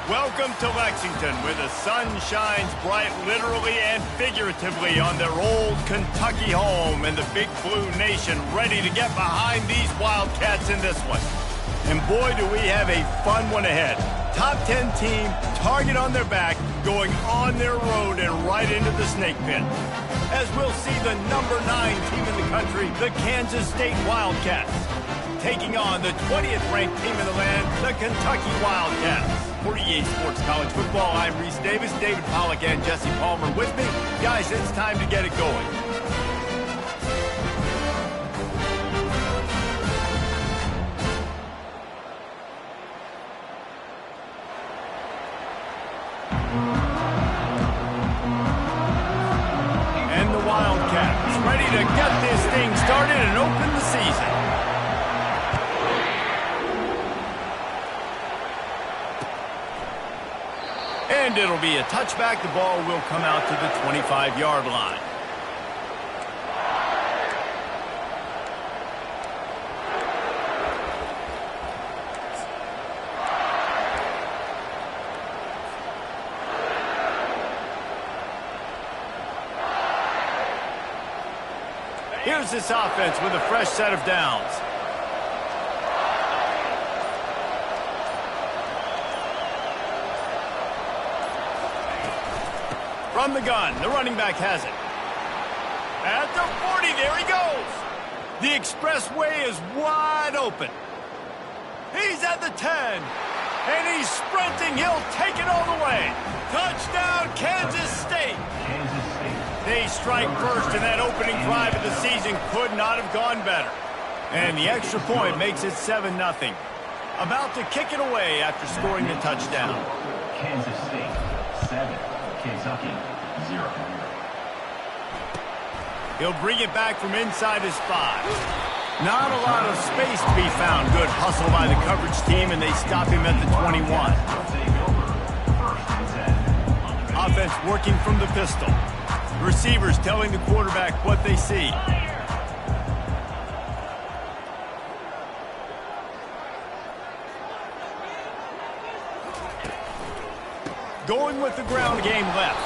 Welcome to Lexington, where the sun shines bright literally and figuratively on their old Kentucky home, and the Big Blue Nation ready to get behind these Wildcats in this one. And boy, do we have a fun one ahead. Top 10 team, target on their back, going on their road and right into the snake pit. As we'll see the number 9 team in the country, the Kansas State Wildcats, taking on the 20th ranked team in the land, the Kentucky Wildcats. For EA Sports College Football, I'm Reese Davis, David Pollack, and Jesse Palmer with me. Guys, it's time to get it going. And the Wildcats ready to get this thing started and open the season. And it'll be a touchback. The ball will come out to the 25-yard line. Here's this offense with a fresh set of downs. From the gun, the running back has it. At the 40, there he goes. The expressway is wide open. He's at the 10, and he's sprinting. He'll take it all the way. Touchdown, Kansas State. They strike first, and that opening drive of the season could not have gone better. And the extra point makes it 7-0. About to kick it away after scoring the touchdown. Kansas State, 7. Kentucky, 0. He'll bring it back from inside his 5. Not a lot of space to be found. Good hustle by the coverage team, and they stop him at the 21. Offense working from the pistol. Receivers telling the quarterback what they see. Going with the ground game left.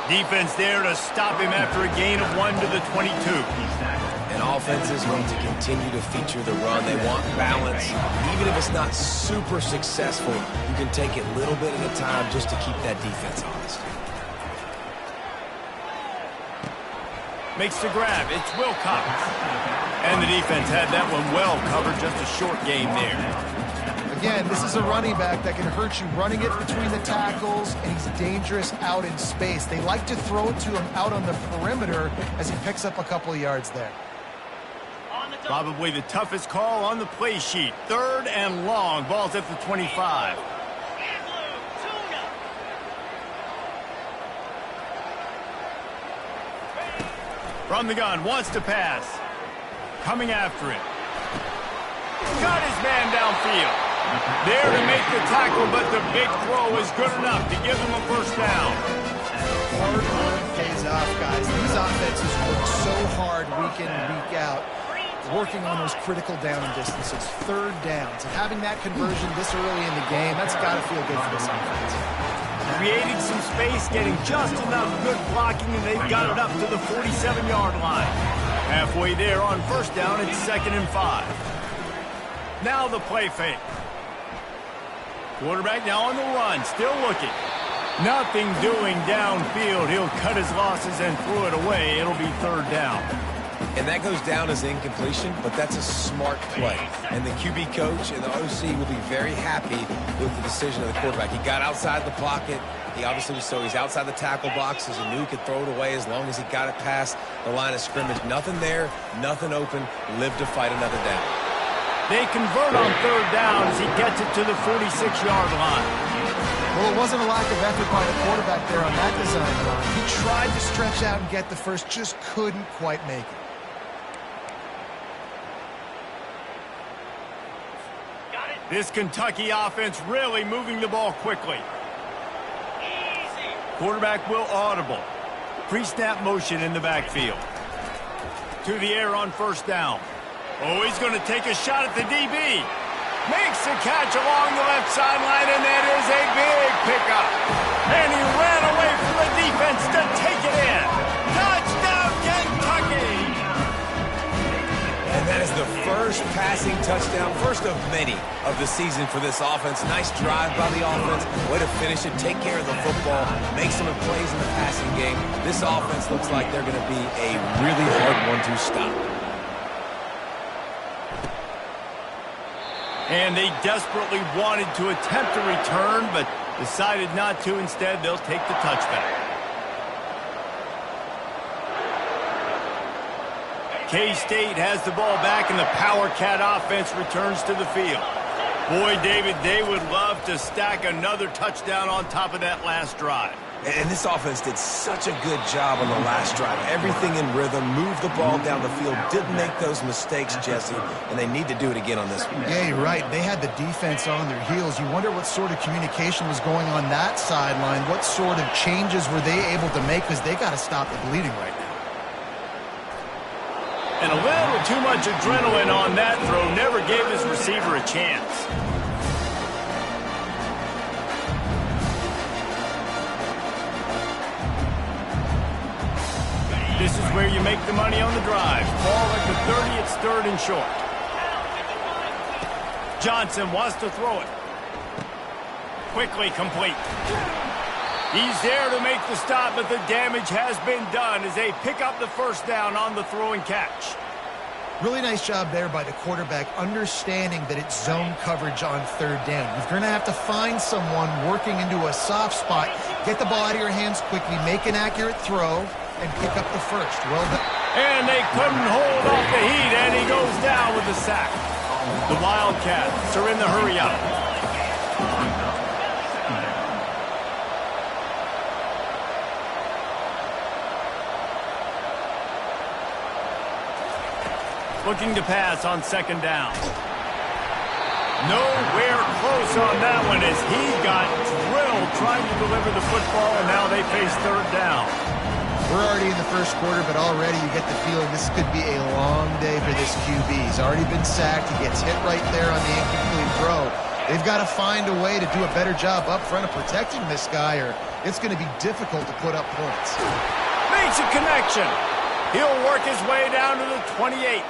Defense there to stop him after a gain of 1 to the 22. And offenses want to continue to feature the run. They want balance. Even if it's not super successful, you can take it a little bit at a time just to keep that defense honest. Makes the grab. It's Wilcox. And the defense had that one well covered. Just a short game there. Again, this is a running back that can hurt you running it between the tackles, and he's dangerous out in space. They like to throw it to him out on the perimeter as he picks up a couple of yards there. Probably the toughest call on the play sheet. 3rd and long. Ball's at the 25. From the gun, wants to pass. Coming after it. Got his man downfield. There to make the tackle, but the big throw is good enough to give him a first down. Hard work pays off, guys. These offenses work so hard week in and week out, working on those critical down and distances, 3rd downs. And having that conversion this early in the game, that's got to feel good for this offense. Creating some space, getting just enough good blocking, and they've got it up to the 47-yard line. Halfway there on first down, it's 2nd and 5. Now the play fake. Quarterback now on the run, still looking. Nothing doing downfield. He'll cut his losses and throw it away. It'll be 3rd down. And that goes down as incompletion, but that's a smart play. And the QB coach and the OC will be very happy with the decision of the quarterback. He got outside the pocket. He obviously so he's outside the tackle boxes and knew he could throw it away as long as he got it past the line of scrimmage. Nothing there, nothing open. Live to fight another down. They convert on 3rd down as he gets it to the 46-yard line. Well, it wasn't a lack of effort by the quarterback there on that design run. He tried to stretch out and get the first, just couldn't quite make it. This Kentucky offense really moving the ball quickly. Quarterback will audible. Pre-snap motion in the backfield. To the air on first down. Oh, he's going to take a shot at the DB. Makes the catch along the left sideline, and that is a big pickup. And he ran away from the defense to take it in. Touchdown, Kentucky! And that is the first passing touchdown, first of many of the season for this offense. Nice drive by the offense. Way to finish it, take care of the football, make some plays in the passing game. This offense looks like they're going to be a really hard one to stop. And they desperately wanted to attempt a return, but decided not to. Instead, they'll take the touchback. K-State has the ball back, and the Power Cat offense returns to the field. Boy, David, they would love to stack another touchdown on top of that last drive. And this offense did such a good job on the last drive. Everything in rhythm, moved the ball down the field, didn't make those mistakes, Jesse, and they need to do it again on this one. Yeah, you're right. They had the defense on their heels. You wonder what sort of communication was going on that sideline. What sort of changes were they able to make, because they got to stop the bleeding right now. And a little too much adrenaline on that throw never gave his receiver a chance. This is where you make the money on the drive. Ball at the 30, it's third and short. Johnson wants to throw it. Quickly complete. He's there to make the stop, but the damage has been done as they pick up the first down on the throw and catch. Really nice job there by the quarterback, understanding that it's zone coverage on third down. You're going to have to find someone working into a soft spot, get the ball out of your hands quickly, make an accurate throw, and pick up the first. Well done. And they couldn't hold off the heat, and he goes down with the sack. The Wildcats are in the hurry up. Looking to pass on second down. Nowhere close on that one as he got drilled trying to deliver the football, and now they face third down. We're already in the first quarter, but already you get the feeling this could be a long day for this QB. He's already been sacked. He gets hit right there on the incomplete throw. They've got to find a way to do a better job up front of protecting this guy, or it's going to be difficult to put up points. Makes a connection. He'll work his way down to the 28.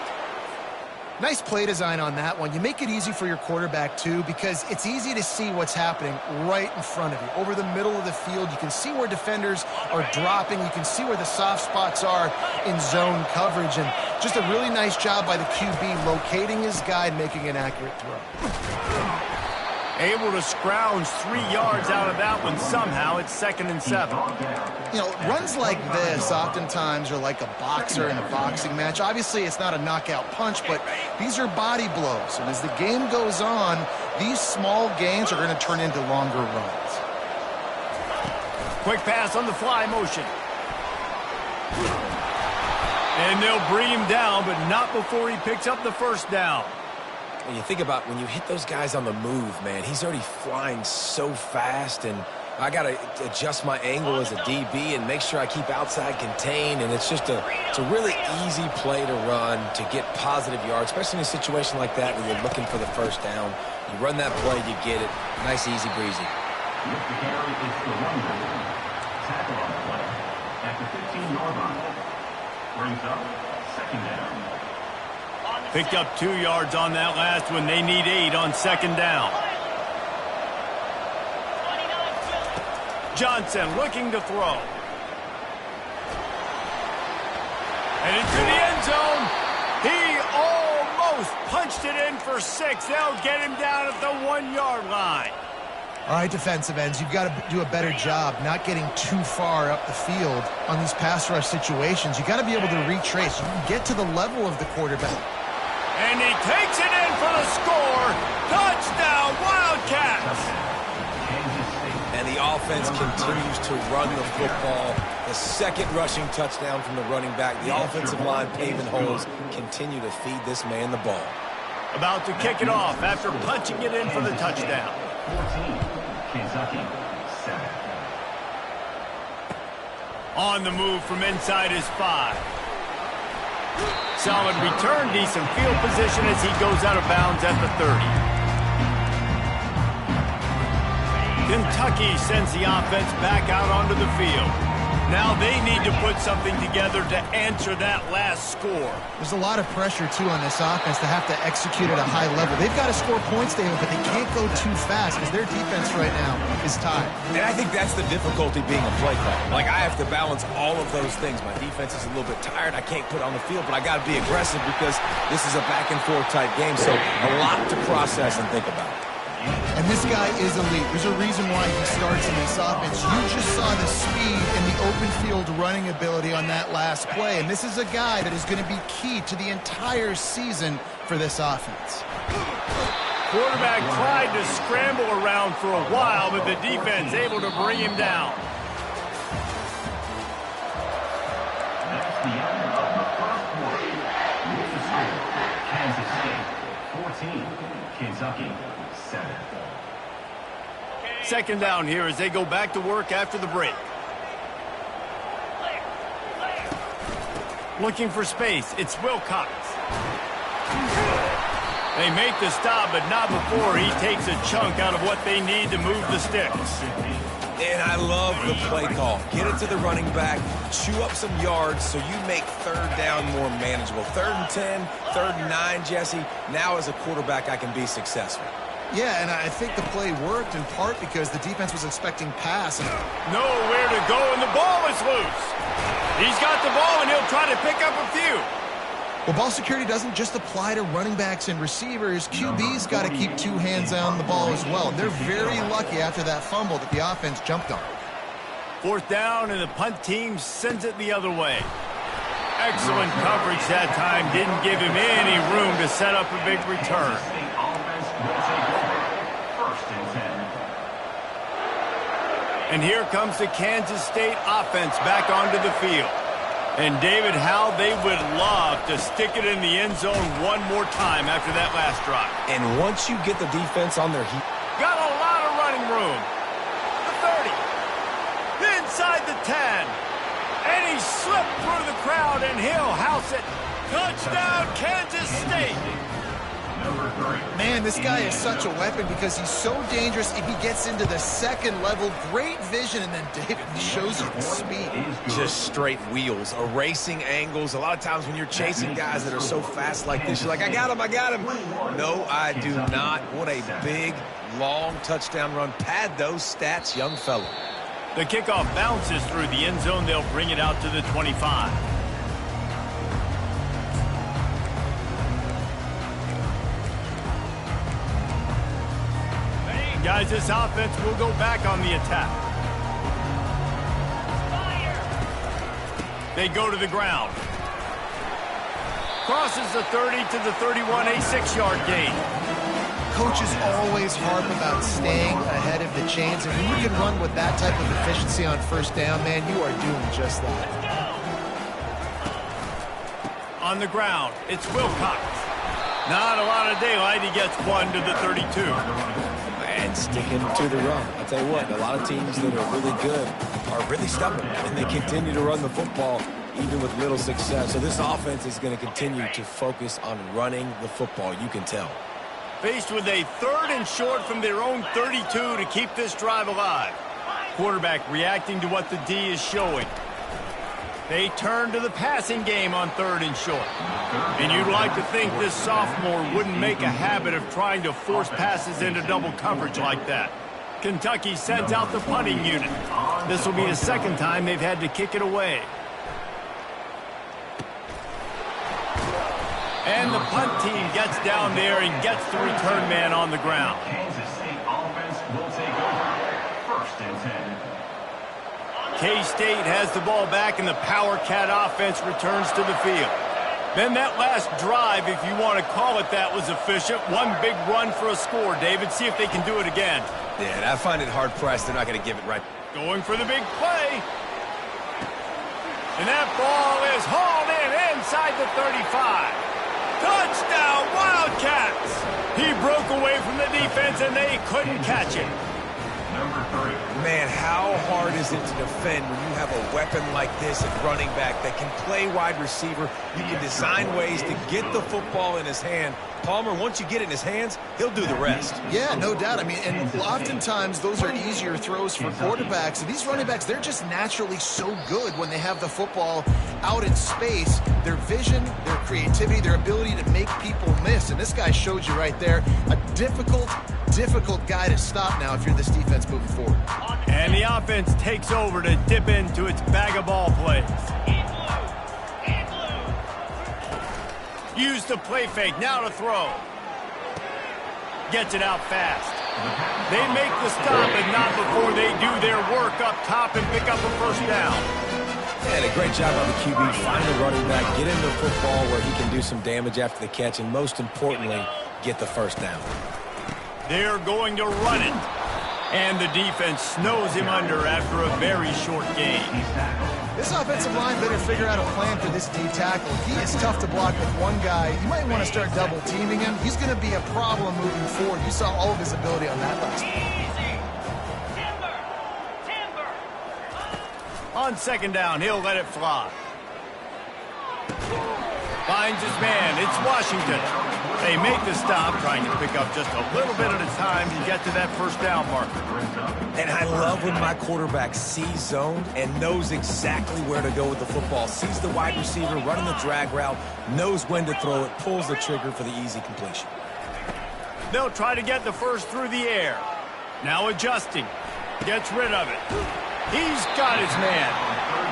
Nice play design on that one. You make it easy for your quarterback, too, because it's easy to see what's happening right in front of you. Over the middle of the field, you can see where defenders are dropping. You can see where the soft spots are in zone coverage. And just a really nice job by the QB locating his guy and making an accurate throw. Able to scrounge 3 yards out of that one somehow. It's 2nd and 7. You know, runs like this oftentimes are like a boxer in a boxing match. Obviously, it's not a knockout punch, but these are body blows. And as the game goes on, these small gains are going to turn into longer runs. Quick pass on the fly motion. And they'll bring him down, but not before he picks up the first down. When you think about when you hit those guys on the move, man, he's already flying so fast, and I got to adjust my angle as a DB and make sure I keep outside contained, and it's a really easy play to run to get positive yards, especially in a situation like that where you're looking for the first down. You run that play, you get it. Nice, easy breezy. With the carry, it's the runner. Tackle on the play at the 15-yard line. Brings up second down. Picked up 2 yards on that last one. They need 8 on second down. Johnson looking to throw. And into the end zone. He almost punched it in for 6. They'll get him down at the 1-yard line. All right, defensive ends, you've got to do a better job not getting too far up the field on these pass rush situations. You've got to be able to retrace. You can get to the level of the quarterback. And he takes it in for the score. Touchdown, Wildcats. And the offense continues to run the football. The second rushing touchdown from the running back. The offensive line paving holes continue to feed this man the ball. About to kick it off after punching it in for the touchdown. 14, Kentucky, 7. On the move from inside his 5. Solid return, decent field position as he goes out of bounds at the 30. Kentucky sends the offense back out onto the field. Now they need to put something together to answer that last score. There's a lot of pressure, too, on this offense to have to execute at a high level. They've got to score points, David, but they can't go too fast because their defense right now is tied. And I think that's the difficulty being a play caller. Like, I have to balance all of those things. My defense is a little bit tired. I can't put on the field, but I got to be aggressive because this is a back-and-forth type game, so a lot to process and think about. And this guy is elite. There's a reason why he starts in this offense. You just saw the speed and the open field running ability on that last play. And this is a guy that is going to be key to the entire season for this offense. Quarterback tried to scramble around for a while, but the defense able to bring him down. That's the end of the first quarter. With the score, Kansas State 14, Kentucky 7. Second down here as they go back to work after the break. Looking for space. It's Wilcox. They make the stop, but not before he takes a chunk out of what they need to move the sticks. And I love the play call. Get it to the running back, chew up some yards so you make third down more manageable. 3rd and 10, 3rd and 9, Jesse. Now as a quarterback, I can be successful. Yeah, and I think the play worked in part because the defense was expecting pass. Nowhere to go, and the ball is loose. He's got the ball, and he'll try to pick up a few. Well, ball security doesn't just apply to running backs and receivers. QB's got to keep 2 hands on the ball as well. They're very lucky after that fumble that the offense jumped on. 4th down, and the punt team sends it the other way. Excellent coverage that time. Didn't give him any room to set up a big return. And here comes the Kansas State offense back onto the field. And David, how they would love to stick it in the end zone one more time after that last drive. And once you get the defense on their heat. Got a lot of running room. The 30. Inside the 10. And he slipped through the crowd, and he'll house it. Touchdown, Kansas State. Man, this guy is such a weapon because he's so dangerous if he gets into the second level. Great vision, and then David shows you the speed. Just straight wheels, erasing angles. A lot of times when you're chasing guys that are so fast like this, you're like, I got him. No, I do not. What a big, long touchdown run. Pad those stats, young fella. The kickoff bounces through the end zone. They'll bring it out to the 25. Guys, this offense will go back on the attack. They go to the ground. Crosses the 30 to the 31, a 6-yard gain. Coaches always harp about staying ahead of the chains, and when you can run with that type of efficiency on 1st down, man, you are doing just that. On the ground, it's Wilcox. Not a lot of daylight. He gets 1 to the 32. And sticking to the run. I'll tell you what, a lot of teams that are really good are really stubborn, and they continue to run the football even with little success. So this offense is going to continue to focus on running the football, you can tell. Faced with a 3rd and short from their own 32 to keep this drive alive. Quarterback reacting to what the D is showing. They turn to the passing game on 3rd and short. And you'd like to think this sophomore wouldn't make a habit of trying to force passes into double coverage like that. Kentucky sends out the punting unit. This will be the 2nd time they've had to kick it away. And the punt team gets down there and gets the return man on the ground. Kansas State offense will take over. 1st and 10. K-State has the ball back, and the Power Cat offense returns to the field. Then that last drive, if you want to call it that, was efficient. One big run for a score. David, see if they can do it again. Yeah, and I find it hard-pressed. They're not going to give it right. Going for the big play. And that ball is hauled in inside the 35. Touchdown, Wildcats! He broke away from the defense, and they couldn't catch him. number 3. Man, how hard is it to defend when you have a weapon like this at running back that can play wide receiver? You can design ways to get the football in his hand. Palmer, once you get it in his hands, he'll do the rest. Yeah, no doubt. I mean, and oftentimes those are easier throws for quarterbacks. And these running backs, they're just naturally so good when they have the football out in space. Their vision, their creativity, their ability to make people miss. And this guy showed you right there, a difficult guy to stop now if you're this defense moving forward. And the offense takes over to dip into its bag of ball plays. Use the play fake, now to throw. Gets it out fast. They make the stop, but not before they do their work up top and pick up a first down. And a great job on the QB. Find the running back, get him the football where he can do some damage after the catch, and most importantly, get the first down. They're going to run it. And the defense snows him under after a very short game. This offensive line better figure out a plan for this D tackle. He is tough to block with one guy. You might want to start double teaming him. He's going to be a problem moving forward. You saw all of his ability on that last one. On second down, he'll let it fly. Finds his man. It's Washington. They make the stop, trying to pick up just a little bit at a time to get to that first down marker. And I love when my quarterback sees zone and knows exactly where to go with the football. Sees the wide receiver running the drag route, knows when to throw it, pulls the trigger for the easy completion. They'll try to get the first through the air. Now adjusting. Gets rid of it. He's got his man.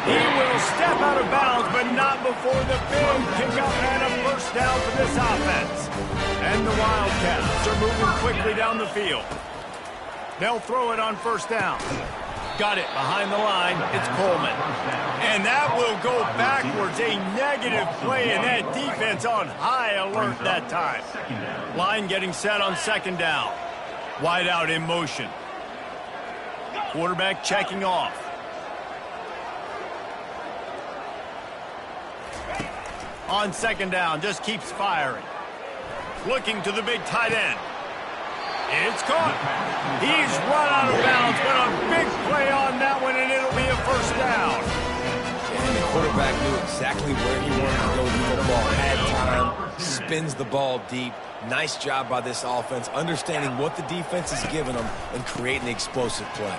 He will step out of bounds, but not before the big pickup and a first down for this offense. And the Wildcats are moving quickly down the field. They'll throw it on first down. Got it behind the line. It's Coleman. And that will go backwards. A negative play, and that defense on high alert that time. Line getting set on second down. Wide out in motion. Quarterback checking off. On second down, just keeps firing. Looking to the big tight end. It's caught. He's run out of bounds, but a big play on that one, and it'll be a first down. And the quarterback knew exactly where he wanted to go with the football. Had time, spins the ball deep. Nice job by this offense, understanding what the defense is giving them and creating the explosive play.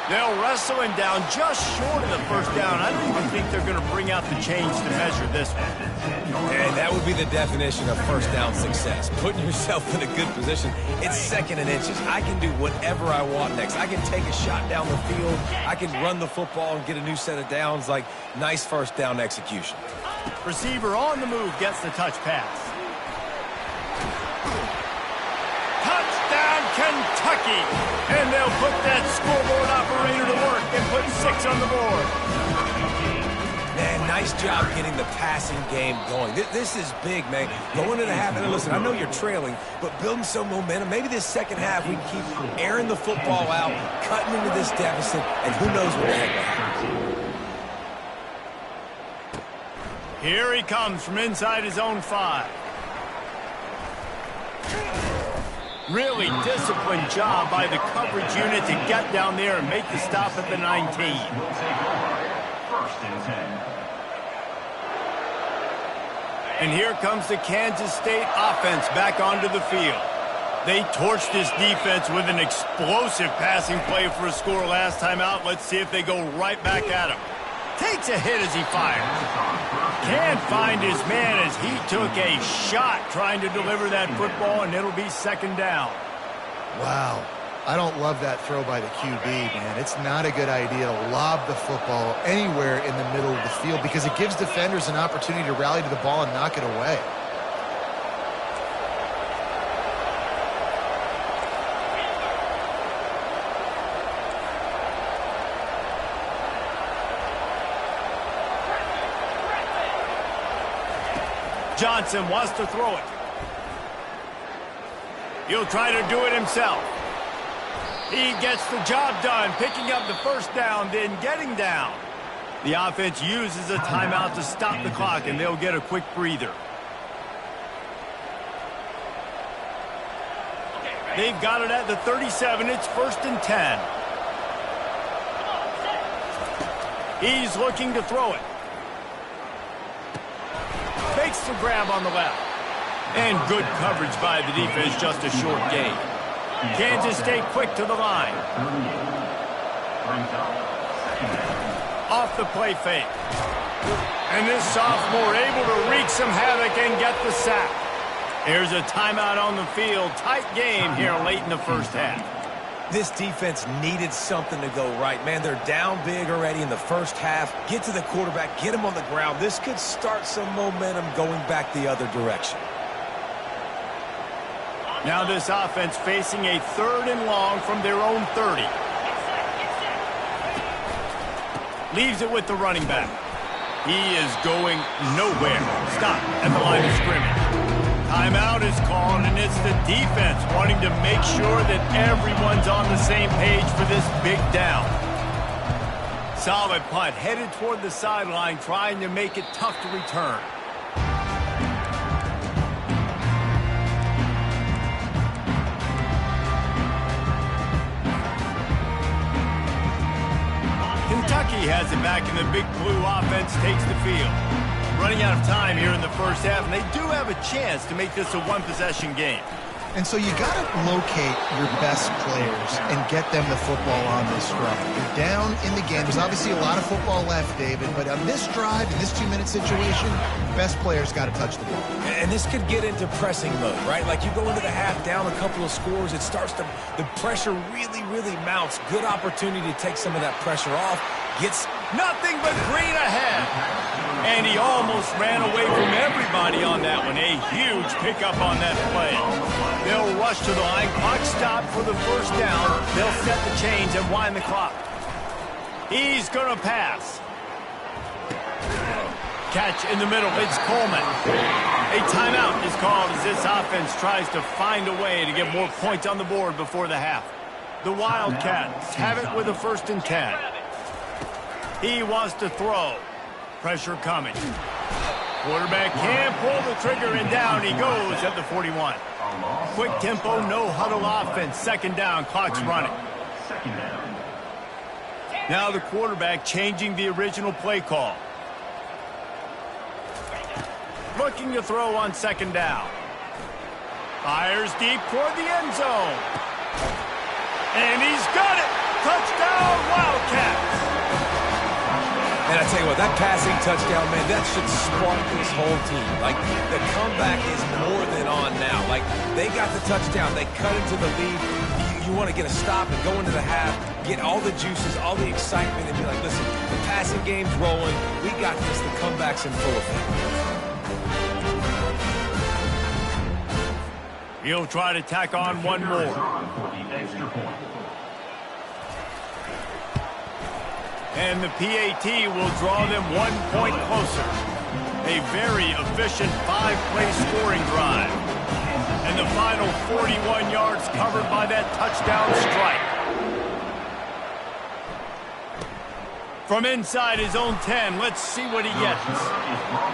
They'll wrestle him down just short of the first down. I don't even think they're going to bring out the chains to measure this one. And that would be the definition of first down success. Putting yourself in a good position. It's second and inches. I can do whatever I want next. I can take a shot down the field. I can run the football and get a new set of downs. Like, nice first down execution. Receiver on the move gets the touch pass. Touchdown, Kentucky! And they'll put that scoreboard operator to work and put 6 on the board. Man, nice job getting the passing game going. This is big, man. Going into the half, and listen, I know you're trailing, but building some momentum. Maybe this second half we can keep airing the football out, cutting into this deficit, and who knows what the heck will happen. Here he comes from inside his own 5. Really disciplined job by the coverage unit to get down there and make the stop at the 19. Will take over. First and 10. And here comes the Kansas State offense back onto the field. They torched this defense with an explosive passing play for a score last time out. Let's see if they go right back at him. Takes a hit as he fires. Can't find his man as he took a shot trying to deliver that football, and it'll be second down. Wow. I don't love that throw by the QB, man. It's not a good idea to lob the football anywhere in the middle of the field because it gives defenders an opportunity to rally to the ball and knock it away. Johnson wants to throw it. He'll try to do it himself. He gets the job done, picking up the first down, then getting down. The offense uses a timeout to stop the clock, and they'll get a quick breather. They've got it at the 37. It's 1st and 10. He's looking to throw it. Makes the grab on the left. And good coverage by the defense, just a short gain. Kansas State quick to the line. Off the play fake. And this sophomore able to wreak some havoc and get the sack. Here's a timeout on the field. Tight game here late in the first half. This defense needed something to go right. Man, they're down big already in the first half. Get to the quarterback, get him on the ground. This could start some momentum going back the other direction. Now this offense facing a 3rd and long from their own 30. Leaves it with the running back. He is going nowhere. Stop at the line of scrimmage. Timeout is called, and it's the defense wanting to make sure that everyone's on the same page for this big down. Solid punt, headed toward the sideline, trying to make it tough to return. Kentucky has it back, and the Big Blue offense takes the field. Running out of time here in the first half, and they do have a chance to make this a one-possession game. And so you got to locate your best players and get them the football on this drive. You're down in the game. There's obviously a lot of football left, David, but on this drive, in this 2-minute situation, best players got to touch the ball. And this could get into pressing mode, right? Like you go into the half down a couple of scores, it starts to, the pressure really, really mounts. Good opportunity to take some of that pressure off. Gets nothing but green ahead. And he almost ran away from everybody on that one. A huge pickup on that play. They'll rush to the line. Clock stopped for the first down. They'll set the chains and wind the clock. He's going to pass. Catch in the middle. It's Coleman. A timeout is called as this offense tries to find a way to get more points on the board before the half. The Wildcats have it with a 1st and 10. He wants to throw. Pressure coming. Quarterback can't pull the trigger, and down he goes at the 41. Quick tempo, no huddle offense. 2nd down, clock's running. Now the quarterback changing the original play call. Looking to throw on 2nd down. Fires deep toward the end zone. And he's got it. Touchdown, Wildcats. And I tell you what, that passing touchdown, man, that should spark this whole team. Like, the comeback is more than on now. Like, they got the touchdown. They cut into the lead. You want to get a stop and go into the half, get all the juices, all the excitement, and be like, listen, the passing game's rolling. We got this. The comeback's in full effect. He'll try to tack on one more. And the PAT will draw them 1 point closer. A very efficient 5-play scoring drive. And the final 41 yards covered by that touchdown strike. From inside his own 10, let's see what he gets.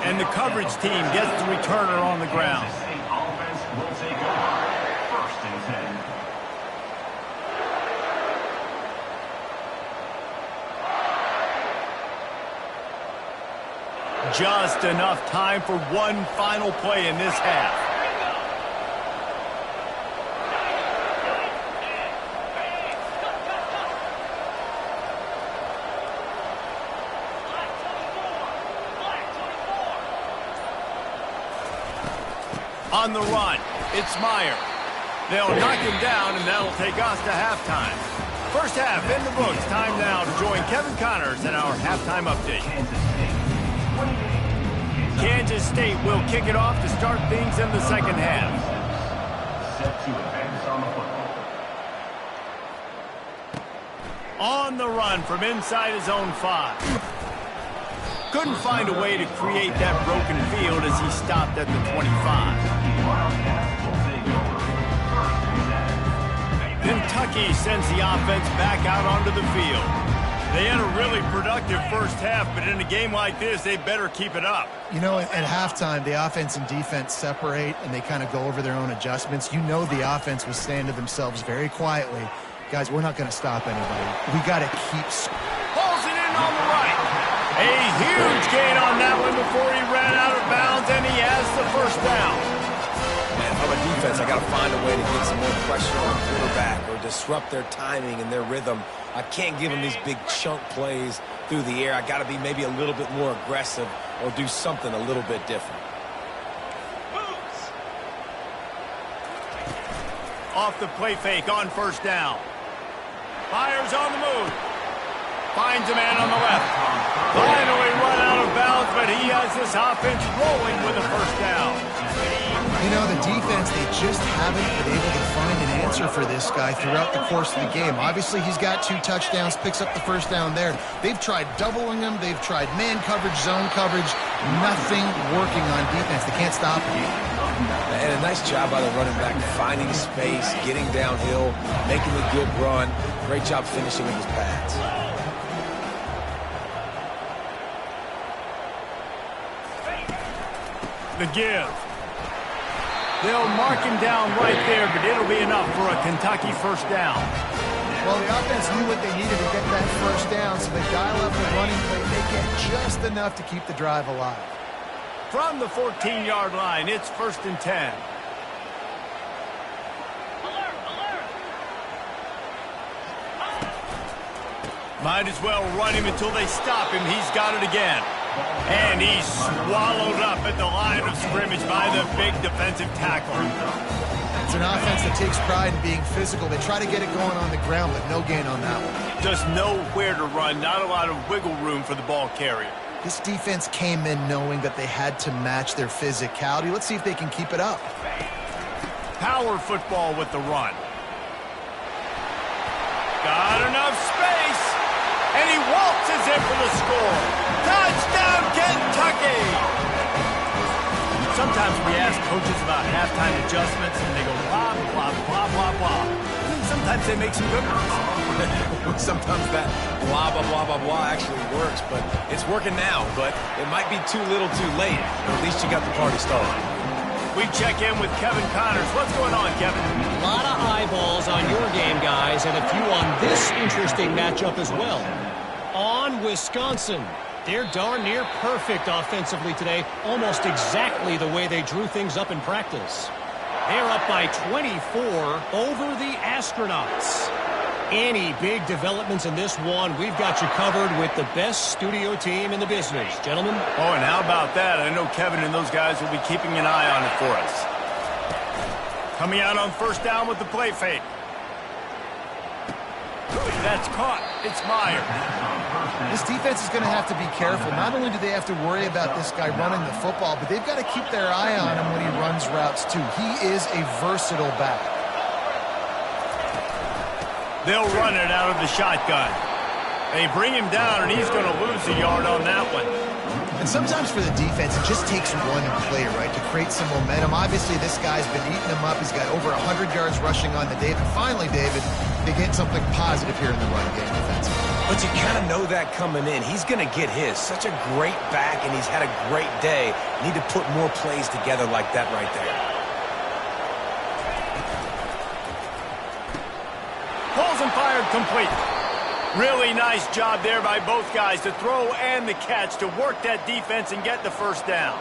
And the coverage team gets the returner on the ground. Offense will take over. 1st and 10. Just enough time for one final play in this half. On the run, it's Meyer. They'll knock him down, and that'll take us to halftime. First half in the books. Time now to join Kevin Connors in our halftime update. Kansas State will kick it off to start things in the second half. Set to advance on the football. On the run from inside his own 5. Couldn't find a way to create that broken field as he stopped at the 25. Kentucky sends the offense back out onto the field. They had a really productive first half, but in a game like this, they better keep it up. You know, at halftime, the offense and defense separate, and they kind of go over their own adjustments. You know the offense was saying to themselves very quietly, guys, we're not going to stop anybody. We got to keep... Pulls it in on the right. A huge gain on that one before he ran out of bounds, and he has the first down. Man, if I'm a defense, I got to find a way to get some more pressure on the quarterback or disrupt their timing and their rhythm. I can't give them these big chunk plays through the air. I got to be maybe a little bit more aggressive or do something a little bit different. Off the play fake on first down. Fires on the move. Finds a man on the left. Finally run out of bounds, but he has this offense rolling with a first down. You know, the defense, they just haven't been able to find an answer for this guy throughout the course of the game. Obviously, he's got 2 touchdowns, picks up the first down there. They've tried doubling him. They've tried man coverage, zone coverage. Nothing working on defense. They can't stop him. And a nice job by the running back, finding space, getting downhill, making a good run. Great job finishing with his pads. The give. They'll mark him down right there, but it'll be enough for a Kentucky first down. Well, the offense knew what they needed to get that first down, so they dial up the running play. They get just enough to keep the drive alive. From the 14-yard line, it's 1st and 10. Might as well run him until they stop him. He's got it again. And he's swallowed up at the line of scrimmage by the big defensive tackle. It's an offense that takes pride in being physical. They try to get it going on the ground, but no gain on that one. Just nowhere to run, not a lot of wiggle room for the ball carrier. This defense came in knowing that they had to match their physicality. Let's see if they can keep it up. Power football with the run. Got enough space. And he waltzes in for the score. Touchdown, Kentucky! Sometimes we ask coaches about halftime adjustments, and they go blah, blah, blah, blah, blah. And then sometimes they make some good ones. Sometimes that blah, blah, blah, blah, blah actually works, but it's working now. But it might be too little too late. But at least you got the party started. We check in with Kevin Connors. What's going on, Kevin? A lot of eyeballs on your game, guys, and a few on this interesting matchup as well. On Wisconsin. They're darn near perfect offensively today, almost exactly the way they drew things up in practice. They're up by 24 over the Astronauts. Any big developments in this one, we've got you covered with the best studio team in the business. Gentlemen? Oh, and how about that? I know Kevin and those guys will be keeping an eye on it for us. Coming out on first down with the play fake. That's caught. It's Meyer. This defense is going to have to be careful. Not only do they have to worry about this guy running the football, but they've got to keep their eye on him when he runs routes too. He is a versatile back. They'll run it out of the shotgun. They bring him down, and he's going to lose a yard on that one. And sometimes for the defense, it just takes one play, right, to create some momentum. Obviously, this guy's been eating him up. He's got over 100 yards rushing on the day. And finally, David, they get something positive here in the run game defensively. But you kind of know that coming in. He's going to get his. Such a great back, and he's had a great day. Need to put more plays together like that right there. Pulls and fired complete. Really nice job there by both guys to throw and the catch to work that defense and get the first down.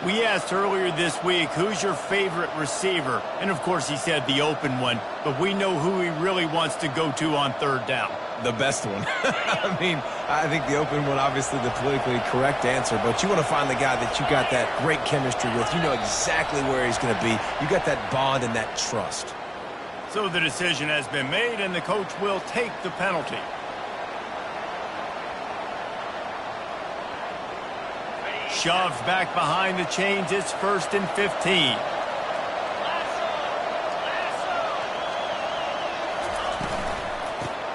We asked earlier this week, who's your favorite receiver? And, of course, he said the open one. But we know who he really wants to go to on third down. The best one. I mean, I think the open one, obviously the politically correct answer, but you want to find the guy that you got that great chemistry with. You know exactly where he's going to be. You got that bond and that trust. So the decision has been made, and the coach will take the penalty. Shoved back behind the chains. It's 1st and 15.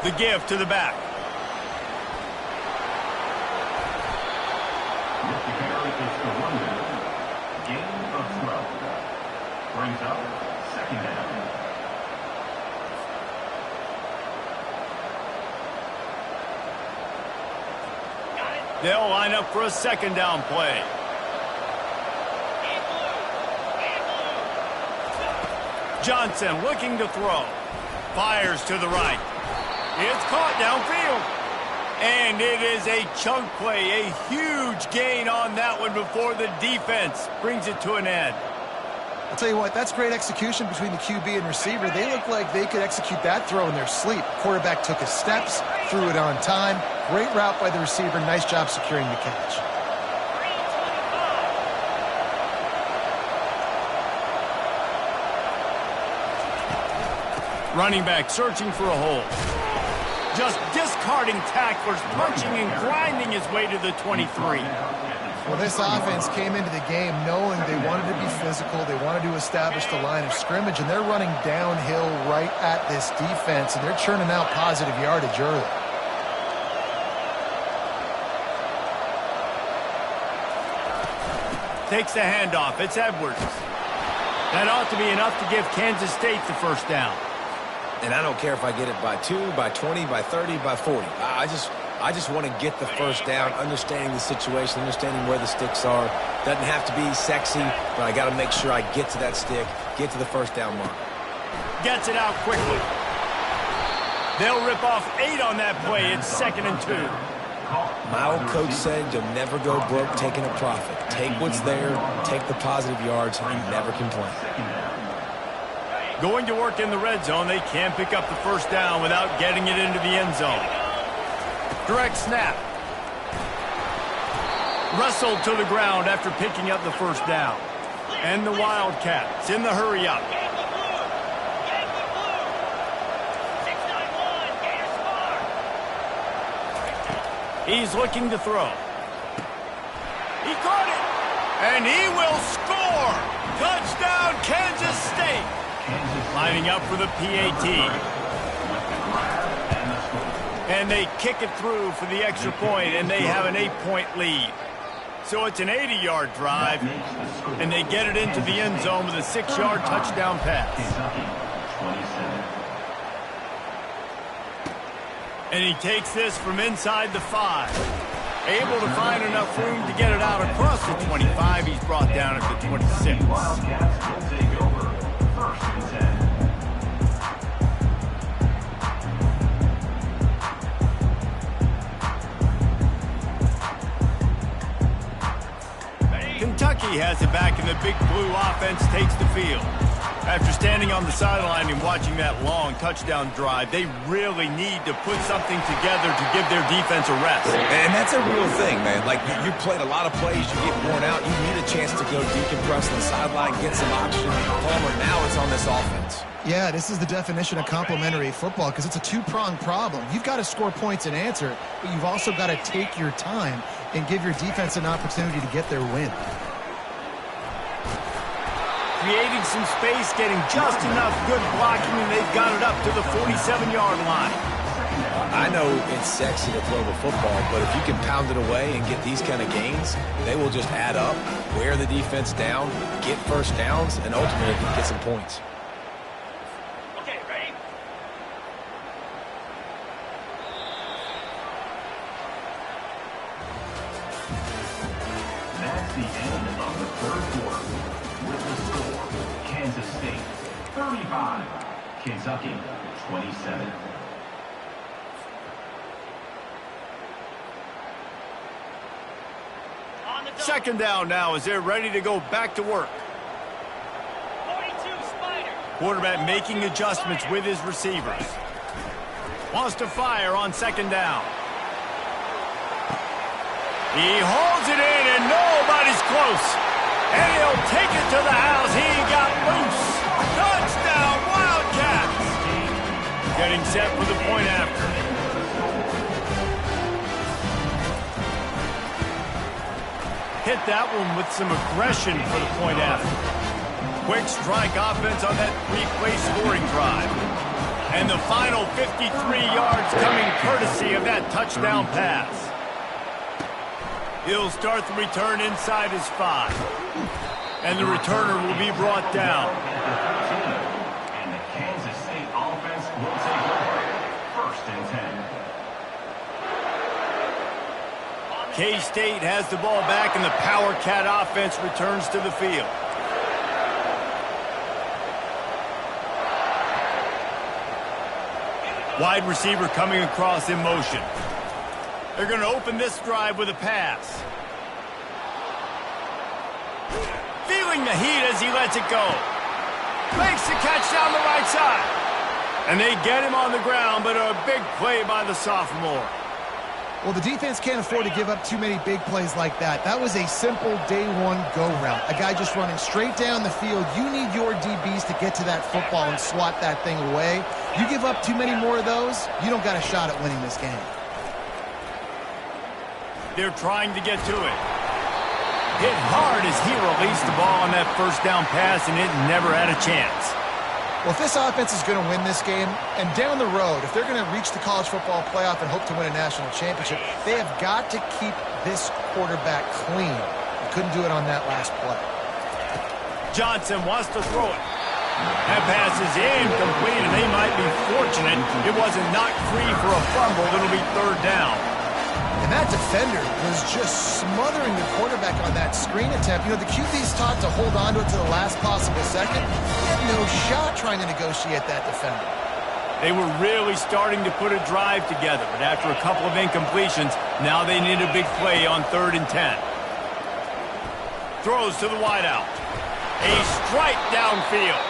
The give to the back. Mr. Carey is the runner. Gain of 12. Brings up 2nd down. They'll line up for a second down play. Johnson looking to throw. Fires to the right. It's caught downfield. And it is a chunk play, a huge gain on that one before the defense brings it to an end. I'll tell you what, that's great execution between the QB and receiver. They look like they could execute that throw in their sleep. Quarterback took his steps, threw it on time. Great route by the receiver. Nice job securing the catch. Running back searching for a hole. Just discarding tacklers, punching and grinding his way to the 23. Well, this offense came into the game knowing they wanted to be physical. They wanted to establish the line of scrimmage, and they're running downhill right at this defense, and they're churning out positive yardage early. Takes the handoff. It's Edwards. That ought to be enough to give Kansas State the first down. And I don't care if I get it by 2, by 20, by 30, by 40. I just want to get the first down, understanding the situation, understanding where the sticks are. Doesn't have to be sexy, but I got to make sure I get to that stick, get to the first down mark. Gets it out quickly. They'll rip off 8 on that play. It's 2nd and 2. My old coach said you'll never go broke taking a profit. Take what's there, take the positive yards, and never complain. Going to work in the red zone. They can't pick up the first down without getting it into the end zone. Direct snap. Wrestled to the ground after picking up the first down. And the Wildcats in the hurry up. He's looking to throw. He caught it. And he will score. Touchdown, Kansas State. Lining up for the PAT. And they kick it through for the extra point, and they have an 8-point lead. So it's an 80-yard drive, and they get it into the end zone with a 6-yard touchdown pass. And he takes this from inside the 5. Able to find enough room to get it out across the 25. He's brought down at the 26. Kentucky has it back, and the Big Blue offense takes the field. After standing on the sideline and watching that long touchdown drive, they really need to put something together to give their defense a rest. And that's a real thing, man. Like, you played a lot of plays, you get worn out, you need a chance to go decompress on the sideline, get some oxygen. Palmer, now it's on this offense. Yeah, this is the definition of complementary football because it's a two-pronged problem. You've got to score points and answer, but you've also got to take your time and give your defense an opportunity to get their win. Creating some space, getting just enough good blocking, and they've got it up to the 47-yard line. I know it's sexy to throw the football, but if you can pound it away and get these kind of gains, they will just add up, wear the defense down, get first downs, and ultimately get some points. Okay, ready? That's the end of the third quarter. With the score, Kansas State 35, Kentucky 27. Second down now as they're ready to go back to work. 42 Spider. Quarterback making adjustments with his receivers. Wants to fire on second down. He holds it in and nobody's close. And he'll take it to the house. He got loose. Touchdown, Wildcats. Getting set for the point after. Hit that one with some aggression for the point after. Quick strike offense on that 3-play scoring drive. And the final 53 yards coming courtesy of that touchdown pass. He'll start the return inside his 5. And the returner will be brought down. And the Kansas State offense will take over. 1st and 10. K-State has the ball back, and the Power Cat offense returns to the field. Wide receiver coming across in motion. They're going to open this drive with a pass. Feeling the heat as he lets it go. Makes the catch down the right side. And they get him on the ground, but a big play by the sophomore. Well, the defense can't afford to give up too many big plays like that. That was a simple day one go route. A guy just running straight down the field. You need your DBs to get to that football and swat that thing away. You give up too many more of those, you don't got a shot at winning this game. They're trying to get to it. Hit hard as he released the ball on that first down pass, and it never had a chance. Well, if this offense is going to win this game, and down the road, if they're going to reach the college football playoff and hope to win a national championship, they have got to keep this quarterback clean. They couldn't do it on that last play. Johnson wants to throw it. That pass is incomplete, and they might be fortunate it wasn't knocked free for a fumble. It'll be third down. And that defender was just smothering the quarterback on that screen attempt. You know, the QB's taught to hold on to it to the last possible second. He had no shot trying to negotiate that defender. They were really starting to put a drive together, but after a couple of incompletions, now they need a big play on 3rd and 10. Throws to the wideout. A strike downfield.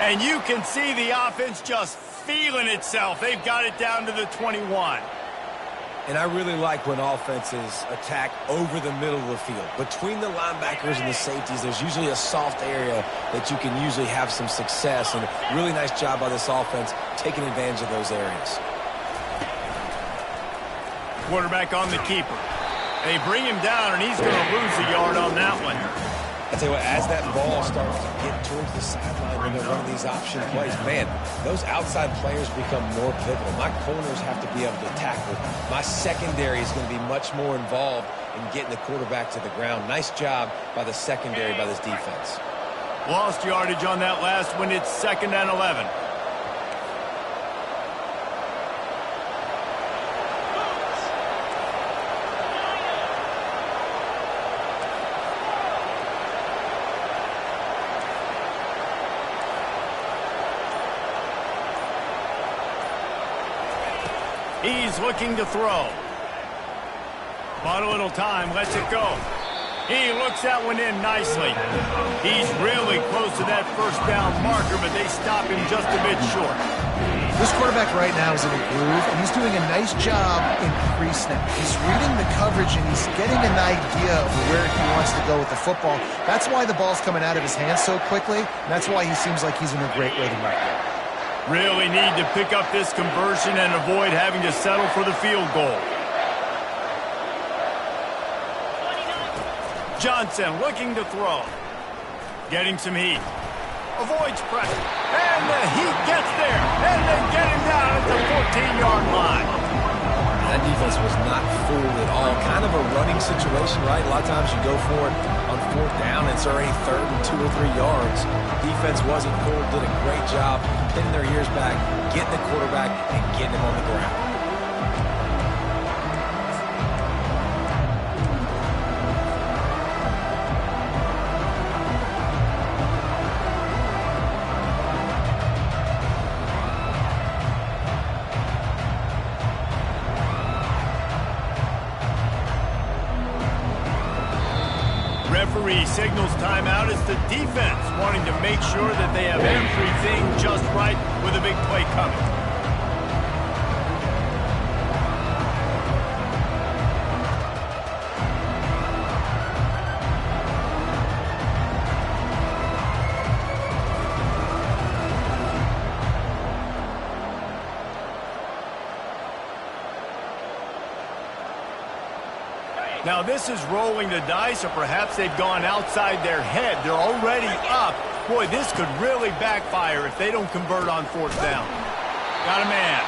And you can see the offense just feeling itself. They've got it down to the 21. And I really like when offenses attack over the middle of the field. Between the linebackers and the safeties, there's usually a soft area that you can usually have some success. And a really nice job by this offense taking advantage of those areas. Quarterback on the keeper. They bring him down, and he's going to lose a yard on that one. I tell you what, as that ball starts to get towards the sideline when they're running these option plays, man, those outside players become more pivotal. My corners have to be able to tackle. My secondary is going to be much more involved in getting the quarterback to the ground. Nice job by the secondary, by this defense. Lost yardage on that last one. It's 2nd and 11. He's looking to throw. Bought a little time, lets it go. He looks that one in nicely. He's really close to that first down marker, but they stop him just a bit short. This quarterback right now is in a groove, and he's doing a nice job in pre-snap. He's reading the coverage, and he's getting an idea of where he wants to go with the football. That's why the ball's coming out of his hands so quickly, and that's why he seems like he's in a great rhythm right now. Really need to pick up this conversion and avoid having to settle for the field goal. Johnson looking to throw. Getting some heat. Avoids pressure. And the heat gets there. And they get him down at the 14-yard line. That defense was not fooled at all. Kind of a running situation, right? A lot of times you go for it on 4th down, and it's already 3rd and 2 or 3 yards. Defense wasn't fooled, did a great job hitting their ears back, getting the quarterback, and getting him on the ground. Referee signals timeout. It's the defense wanting to make sure that they have everything just right with a big play coming. Now this is rolling the dice, or perhaps they've gone outside their head. They're already up. Boy, this could really backfire if they don't convert on 4th down. Got a man.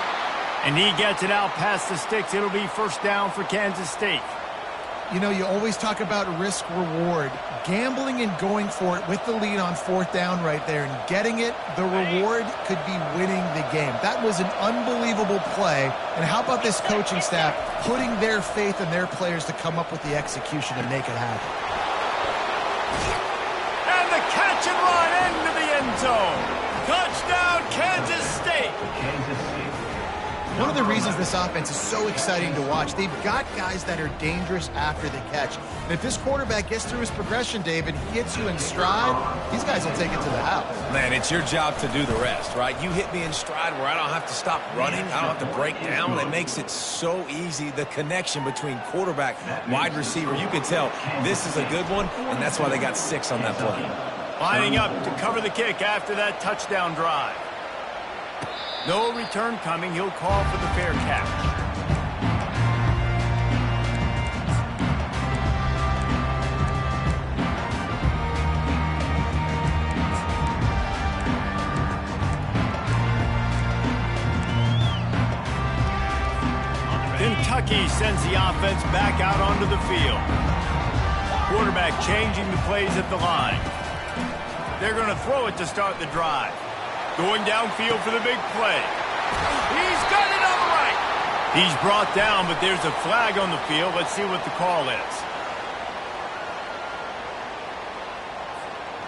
And he gets it out past the sticks. It'll be 1st down for Kansas State. You know, you always talk about risk-reward. Gambling and going for it with the lead on 4th down right there and getting it, the reward could be winning the game. That was an unbelievable play. And how about this coaching staff putting their faith in their players to come up with the execution and make it happen? And the catch and run into the end zone. Touchdown, Kansas State. Kansas State. One of the reasons this offense is so exciting to watch, they've got guys that are dangerous after the catch. And if this quarterback gets through his progression, David, he hits you in stride, these guys will take it to the house. Man, it's your job to do the rest, right? You hit me in stride where I don't have to stop running. I don't have to break down. It makes it so easy, the connection between quarterback, wide receiver. You can tell this is a good one, and that's why they got 6 on that play. Lining up to cover the kick after that touchdown drive. No return coming. He'll call for the fair catch. Kentucky sends the offense back out onto the field. Quarterback changing the plays at the line. They're going to throw it to start the drive. Going downfield for the big play. He's got it on the right. He's brought down, but there's a flag on the field. Let's see what the call is.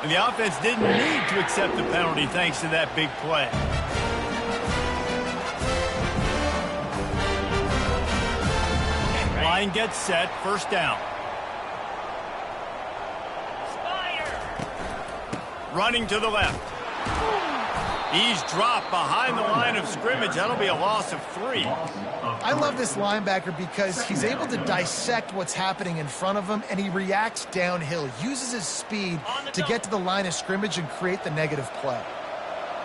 And the offense didn't need to accept the penalty thanks to that big play. Line gets set. 1st down. Running to the left. He's dropped behind the line of scrimmage. That'll be a loss of 3. I love this linebacker because he's able to dissect what's happening in front of him, and he reacts downhill, uses his speed to get to the line of scrimmage and create the negative play.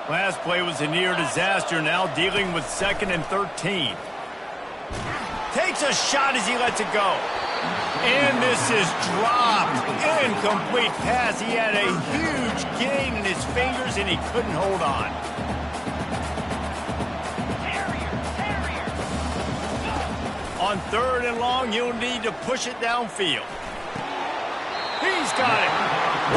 Last play was a near disaster, now dealing with 2nd and 13. Takes a shot as he lets it go. And this is dropped. Incomplete pass. He had a huge gain in his fingers, and he couldn't hold on. On 3rd and long, you'll need to push it downfield. He's got it.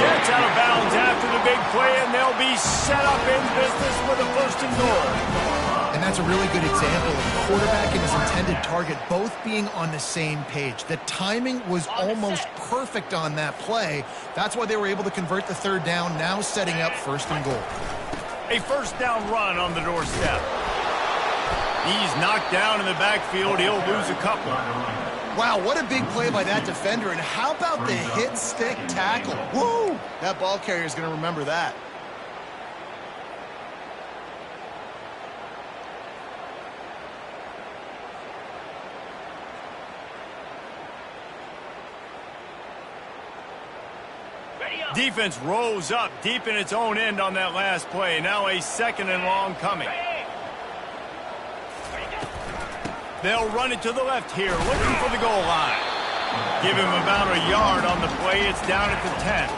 Gets out of bounds after the big play, and they'll be set up in business with a 1st and goal. And that's a really good example of the quarterback and his intended target both being on the same page. The timing was almost perfect on that play. That's why they were able to convert the 3rd down, now setting up 1st and goal. A 1st down run on the doorstep. He's knocked down in the backfield. He'll lose a couple. Wow, what a big play by that defender. And how about the hit stick tackle? Woo! That ball carrier is going to remember that. Defense rose up deep in its own end on that last play. Now a 2nd and long coming. They'll run it to the left here, looking for the goal line. Give him about a yard on the play. It's down at the 10.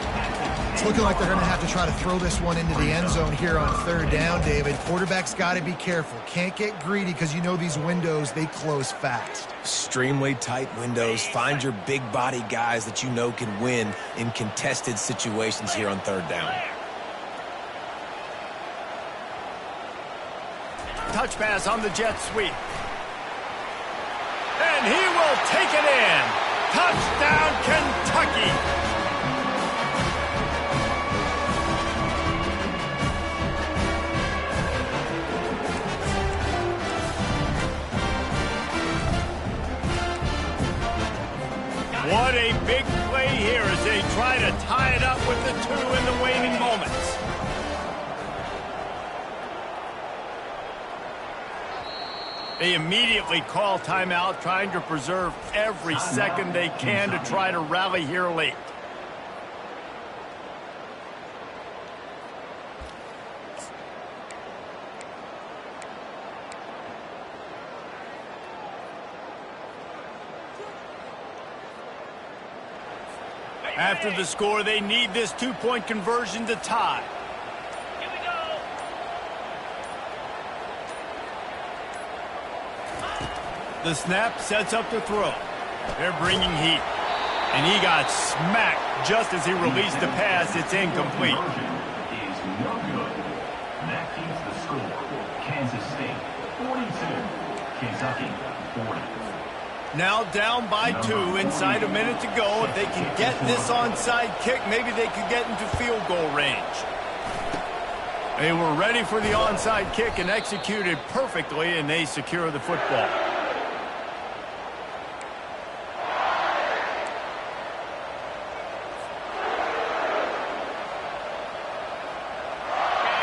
It's looking like they're going to have to try to throw this one into the end zone here on 3rd down, David. Quarterback's got to be careful. Can't get greedy because you know these windows, they close fast. Extremely tight windows. Find your big body guys that you know can win in contested situations here on 3rd down. Touch pass on the jet sweep. And he will take it in. Touchdown, Kentucky. What a big play here as they try to tie it up with the 2 in the waning moments. They immediately call timeout, trying to preserve every second they can to try to rally here late. After the score, they need this 2-point conversion to tie. Here we go. The snap sets up the throw. They're bringing heat. And he got smacked just as he released the pass. It's incomplete. Is no good. That keeps the score. Kansas State 42, Kentucky 40. Now down by 2, inside a minute to go. If they can get this onside kick, maybe they could get into field goal range. They were ready for the onside kick and executed perfectly, and they secure the football.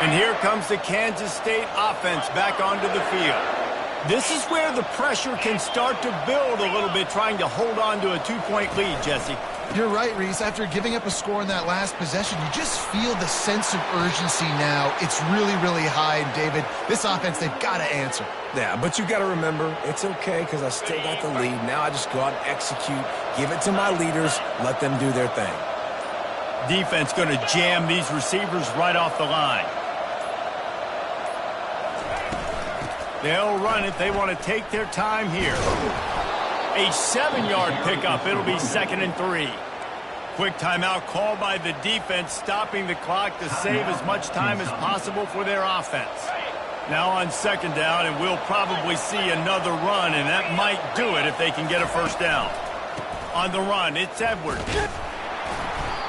And here comes the Kansas State offense back onto the field. This is where the pressure can start to build a little bit, trying to hold on to a 2-point lead, Jesse. You're right, Reese. After giving up a score in that last possession, you just feel the sense of urgency now. It's really, really high. And, David, this offense, they've got to answer. Yeah, but you got to remember, it's okay because I still got the lead. Now I just go out and execute, give it to my leaders, let them do their thing. Defense going to jam these receivers right off the line. They'll run it. They want to take their time here. A 7-yard pickup. It'll be 2nd and 3. Quick timeout called by the defense, stopping the clock to save as much time as possible for their offense. Now on 2nd down, and we'll probably see another run, and that might do it if they can get a first down. On the run, it's Edwards.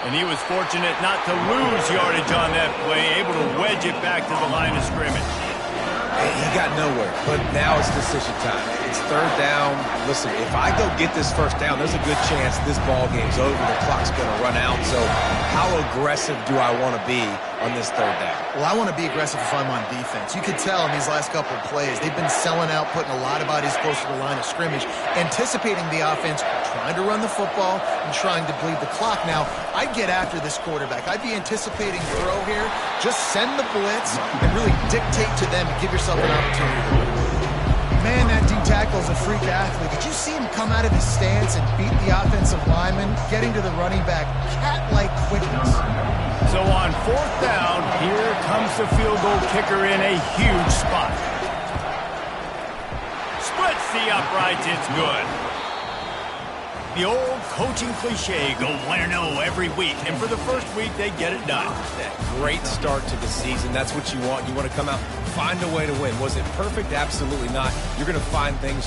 And he was fortunate not to lose yardage on that play, able to wedge it back to the line of scrimmage. He got nowhere, but now it's decision time. It's 3rd down. Listen, if I go get this first down, there's a good chance this ball game's over. The clock's going to run out. So how aggressive do I want to be on this 3rd down? Well, I want to be aggressive if I'm on defense. You could tell in these last couple of plays, they've been selling out, putting a lot of bodies close to the line of scrimmage, anticipating the offense, trying to run the football and trying to bleed the clock. Now, I'd get after this quarterback. I'd be anticipating throw here. Just send the blitz and really dictate to them and give yourself an opportunity. Man, that D-tackle is a freak athlete. Did you see him come out of his stance and beat the offensive lineman, getting to the running back, cat-like quickness? So on 4th down, here comes the field goal kicker in a huge spot. Splits the uprights, it's good. The old coaching cliche, go win or no every week. And for the first week, they get it done. That great start to the season. That's what you want. You want to come out, find a way to win. Was it perfect? Absolutely not. You're going to find things